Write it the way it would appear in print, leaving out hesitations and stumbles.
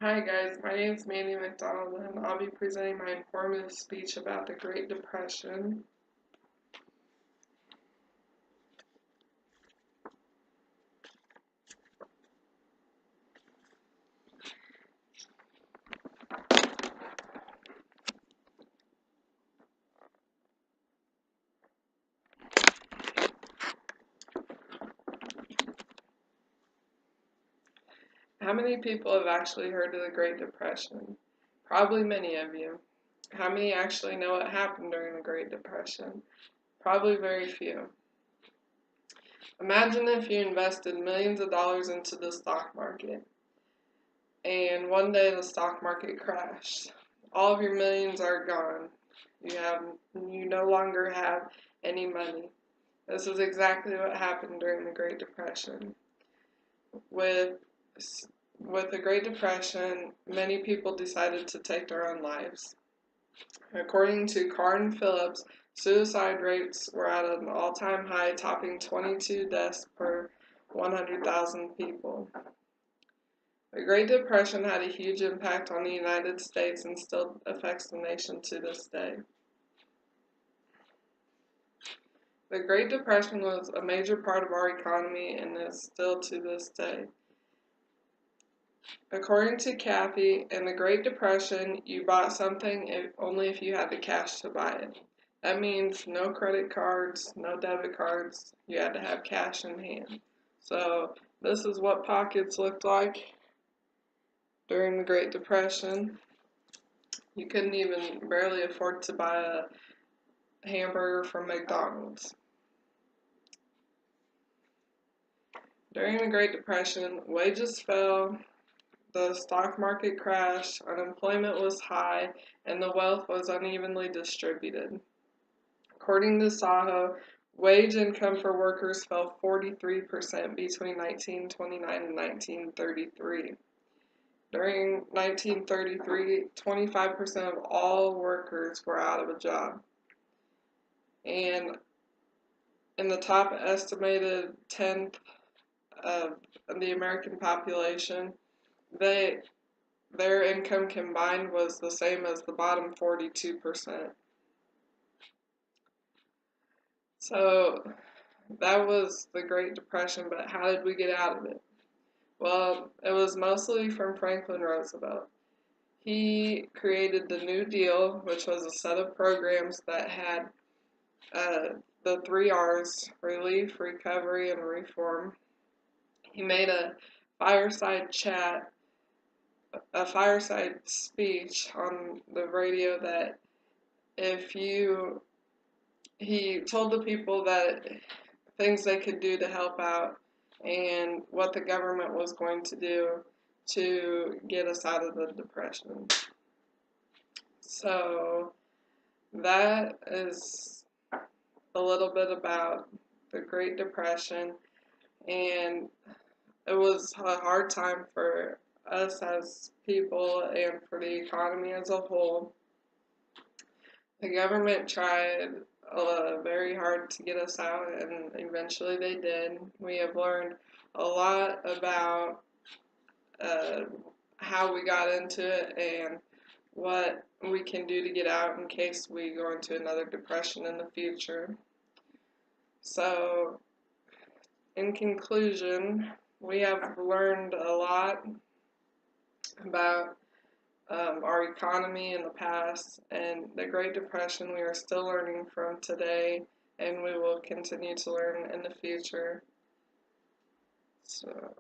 Hi guys, my name is Mandy McDonald and I'll be presenting my informative speech about the Great Depression. How many people have actually heard of the Great Depression? Probably many of you. How many actually know what happened during the Great Depression? Probably very few. Imagine if you invested millions of dollars into the stock market and one day the stock market crashed. All of your millions are gone. You no longer have any money. This is exactly what happened during the Great Depression. With with the Great Depression, many people decided to take their own lives. According to Carr Phillips, suicide rates were at an all-time high, topping 22 deaths per 100,000 people. The Great Depression had a huge impact on the United States and still affects the nation to this day. The Great Depression was a major part of our economy and is still to this day. According to Kathy, in the Great Depression, you bought something only if you had the cash to buy it. That means no credit cards, no debit cards. You had to have cash in hand. So this is what pockets looked like during the Great Depression. You couldn't even barely afford to buy a hamburger from McDonald's. During the Great Depression, wages fell, the stock market crashed, unemployment was high, and the wealth was unevenly distributed. According to Saho, wage income for workers fell 43% between 1929 and 1933. During 1933, 25% of all workers were out of a job. And in the top estimated tenth of the American population, their income combined was the same as the bottom 42%. So that was the Great Depression, but how did we get out of it? Well, it was mostly from Franklin Roosevelt. He created the New Deal, which was a set of programs that had the three R's: relief, recovery, and reform. He made a fireside chat, a fireside speech on the radio that he told the people that things they could do to help out and what the government was going to do to get us out of the depression. So that is a little bit about the Great Depression, and it was a hard time for us as people and for the economy as a whole. The government tried very hard to get us out, and eventually they did. We have learned a lot about uh, how we got into it and what we can do to get out in case we go into another depression in the future. So, in conclusion, we have learned a lot about our economy in the past, and the Great Depression we are still learning from today, and we will continue to learn in the future. So.